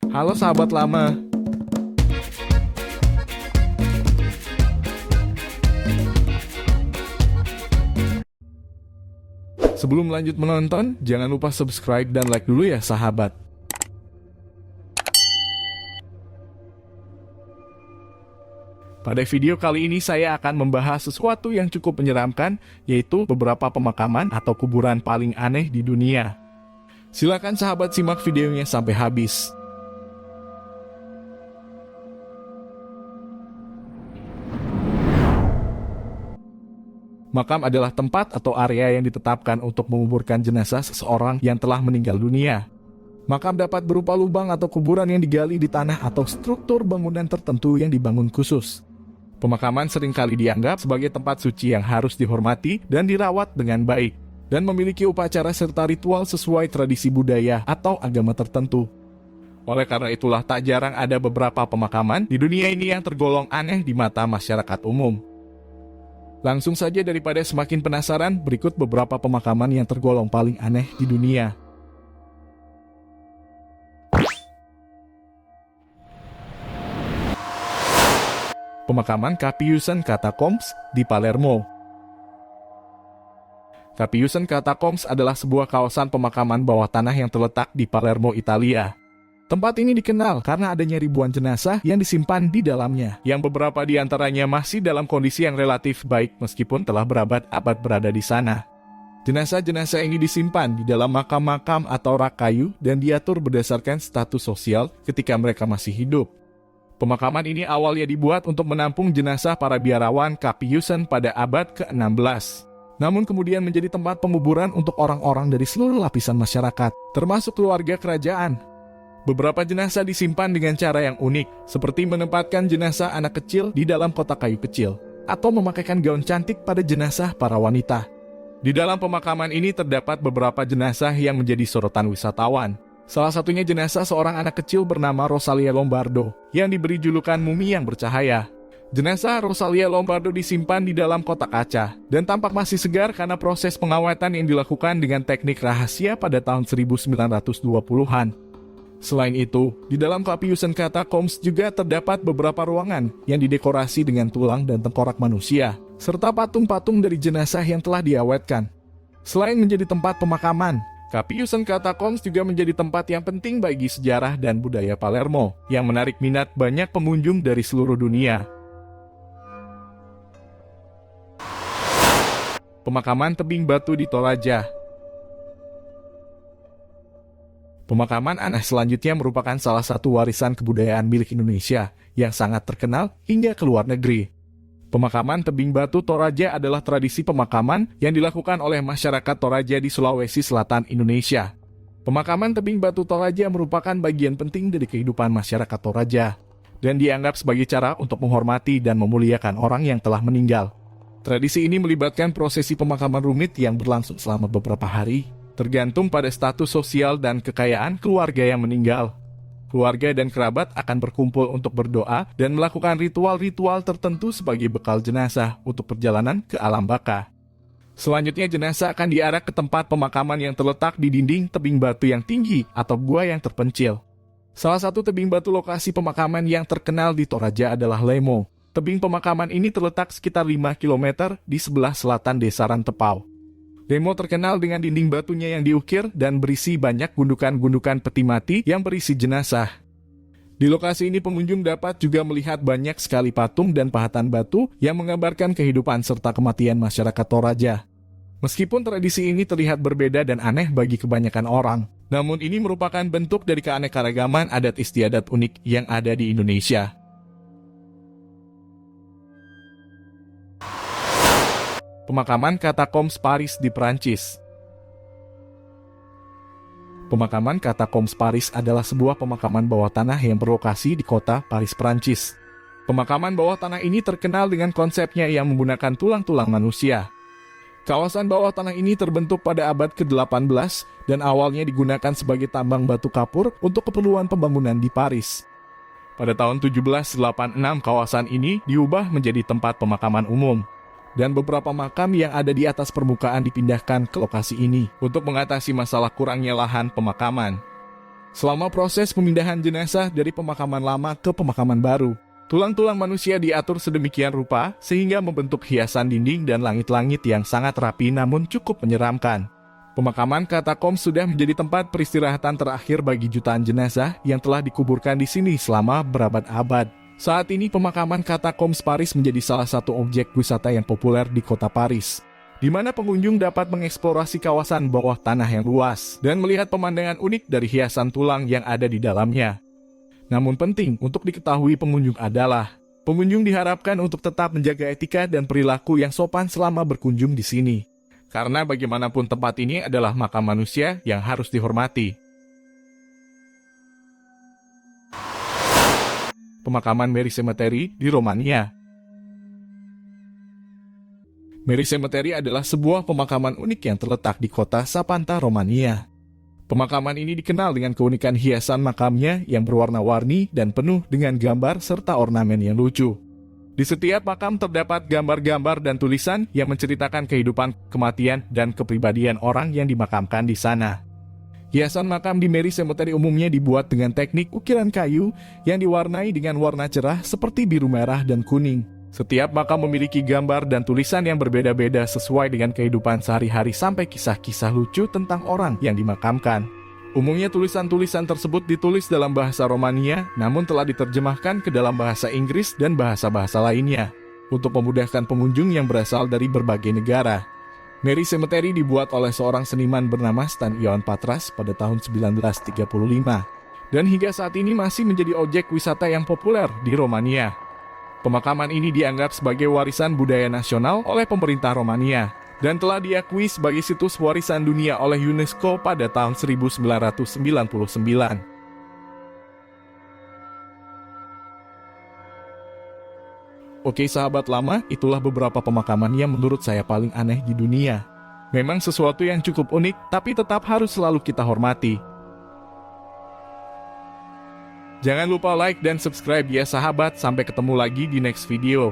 Halo sahabat lama. Sebelum lanjut menonton, jangan lupa subscribe dan like dulu ya sahabat. Pada video kali ini saya akan membahas sesuatu yang cukup menyeramkan, yaitu beberapa pemakaman atau kuburan paling aneh di dunia. Silakan sahabat simak videonya sampai habis. Makam adalah tempat atau area yang ditetapkan untuk menguburkan jenazah seseorang yang telah meninggal dunia. Makam dapat berupa lubang atau kuburan yang digali di tanah atau struktur bangunan tertentu yang dibangun khusus. Pemakaman seringkali dianggap sebagai tempat suci yang harus dihormati dan dirawat dengan baik, dan memiliki upacara serta ritual sesuai tradisi budaya atau agama tertentu. Oleh karena itulah tak jarang ada beberapa pemakaman di dunia ini yang tergolong aneh di mata masyarakat umum. Langsung saja daripada semakin penasaran, berikut beberapa pemakaman yang tergolong paling aneh di dunia. Pemakaman Capiusan Catacombs di Palermo. Capiusan Catacombs adalah sebuah kawasan pemakaman bawah tanah yang terletak di Palermo, Italia. Tempat ini dikenal karena adanya ribuan jenazah yang disimpan di dalamnya, yang beberapa di antaranya masih dalam kondisi yang relatif baik meskipun telah berabad-abad berada di sana. Jenazah-jenazah ini disimpan di dalam makam-makam atau rak kayu dan diatur berdasarkan status sosial ketika mereka masih hidup. Pemakaman ini awalnya dibuat untuk menampung jenazah para biarawan Capiusan pada abad ke-16. Namun kemudian menjadi tempat penguburan untuk orang-orang dari seluruh lapisan masyarakat, termasuk keluarga kerajaan. Beberapa jenazah disimpan dengan cara yang unik, seperti menempatkan jenazah anak kecil di dalam kotak kayu kecil, atau memakaikan gaun cantik pada jenazah para wanita. Di dalam pemakaman ini terdapat beberapa jenazah yang menjadi sorotan wisatawan. Salah satunya jenazah seorang anak kecil bernama Rosalia Lombardo, yang diberi julukan mumi yang bercahaya. Jenazah Rosalia Lombardo disimpan di dalam kotak kaca, dan tampak masih segar karena proses pengawatan yang dilakukan dengan teknik rahasia pada tahun 1920-an. Selain itu, di dalam Capiusan Catacombs juga terdapat beberapa ruangan yang didekorasi dengan tulang dan tengkorak manusia, serta patung-patung dari jenazah yang telah diawetkan. Selain menjadi tempat pemakaman, Capiusan Catacombs juga menjadi tempat yang penting bagi sejarah dan budaya Palermo, yang menarik minat banyak pengunjung dari seluruh dunia. Pemakaman Tebing Batu di Toraja. Pemakaman aneh selanjutnya merupakan salah satu warisan kebudayaan milik Indonesia yang sangat terkenal hingga ke luar negeri. Pemakaman Tebing Batu Toraja adalah tradisi pemakaman yang dilakukan oleh masyarakat Toraja di Sulawesi Selatan, Indonesia. Pemakaman Tebing Batu Toraja merupakan bagian penting dari kehidupan masyarakat Toraja, dan dianggap sebagai cara untuk menghormati dan memuliakan orang yang telah meninggal. Tradisi ini melibatkan prosesi pemakaman rumit yang berlangsung selama beberapa hari, tergantung pada status sosial dan kekayaan keluarga yang meninggal. Keluarga dan kerabat akan berkumpul untuk berdoa dan melakukan ritual-ritual tertentu sebagai bekal jenazah untuk perjalanan ke alam baka. Selanjutnya jenazah akan diarak ke tempat pemakaman yang terletak di dinding tebing batu yang tinggi atau gua yang terpencil. Salah satu tebing batu lokasi pemakaman yang terkenal di Toraja adalah Lemo. Tebing pemakaman ini terletak sekitar 5 km di sebelah selatan desa Rantepau. Lemo terkenal dengan dinding batunya yang diukir dan berisi banyak gundukan-gundukan peti mati yang berisi jenazah. Di lokasi ini pengunjung dapat juga melihat banyak sekali patung dan pahatan batu yang menggambarkan kehidupan serta kematian masyarakat Toraja. Meskipun tradisi ini terlihat berbeda dan aneh bagi kebanyakan orang, namun ini merupakan bentuk dari keanekaragaman adat istiadat unik yang ada di Indonesia. Pemakaman Catacombs Paris di Prancis. Pemakaman Catacombs Paris adalah sebuah pemakaman bawah tanah yang berlokasi di kota Paris, Prancis. Pemakaman bawah tanah ini terkenal dengan konsepnya yang menggunakan tulang-tulang manusia. Kawasan bawah tanah ini terbentuk pada abad ke-18 dan awalnya digunakan sebagai tambang batu kapur untuk keperluan pembangunan di Paris. Pada tahun 1786 kawasan ini diubah menjadi tempat pemakaman umum. dan beberapa makam yang ada di atas permukaan dipindahkan ke lokasi ini untuk mengatasi masalah kurangnya lahan pemakaman. Selama proses pemindahan jenazah dari pemakaman lama ke pemakaman baru, tulang-tulang manusia diatur sedemikian rupa sehingga membentuk hiasan dinding dan langit-langit yang sangat rapi namun cukup menyeramkan. Pemakaman katakomb sudah menjadi tempat peristirahatan terakhir bagi jutaan jenazah yang telah dikuburkan di sini selama berabad-abad. Saat ini pemakaman katakomb Paris menjadi salah satu objek wisata yang populer di kota Paris, di mana pengunjung dapat mengeksplorasi kawasan bawah tanah yang luas dan melihat pemandangan unik dari hiasan tulang yang ada di dalamnya. Namun penting untuk diketahui pengunjung adalah, pengunjung diharapkan untuk tetap menjaga etika dan perilaku yang sopan selama berkunjung di sini. Karena bagaimanapun tempat ini adalah makam manusia yang harus dihormati. Pemakaman Mary Cemetery di Romania. Mary Cemetery adalah sebuah pemakaman unik yang terletak di kota Sapanta, Romania. Pemakaman ini dikenal dengan keunikan hiasan makamnya yang berwarna-warni dan penuh dengan gambar serta ornamen yang lucu. Di setiap makam terdapat gambar-gambar dan tulisan yang menceritakan kehidupan, kematian, dan kepribadian orang yang dimakamkan di sana. Hiasan makam di Mary Cemetery umumnya dibuat dengan teknik ukiran kayu yang diwarnai dengan warna cerah seperti biru merah dan kuning. Setiap makam memiliki gambar dan tulisan yang berbeda-beda sesuai dengan kehidupan sehari-hari sampai kisah-kisah lucu tentang orang yang dimakamkan. Umumnya tulisan-tulisan tersebut ditulis dalam bahasa Romania, namun telah diterjemahkan ke dalam bahasa Inggris dan bahasa-bahasa lainnya, untuk memudahkan pengunjung yang berasal dari berbagai negara. Mary Cemetery dibuat oleh seorang seniman bernama Stan Ioan Patras pada tahun 1935, dan hingga saat ini masih menjadi objek wisata yang populer di Romania. Pemakaman ini dianggap sebagai warisan budaya nasional oleh pemerintah Romania, dan telah diakui sebagai situs warisan dunia oleh UNESCO pada tahun 1999. Oke sahabat lama, itulah beberapa pemakaman yang menurut saya paling aneh di dunia. Memang sesuatu yang cukup unik, tapi tetap harus selalu kita hormati. Jangan lupa like dan subscribe ya sahabat, sampai ketemu lagi di next video.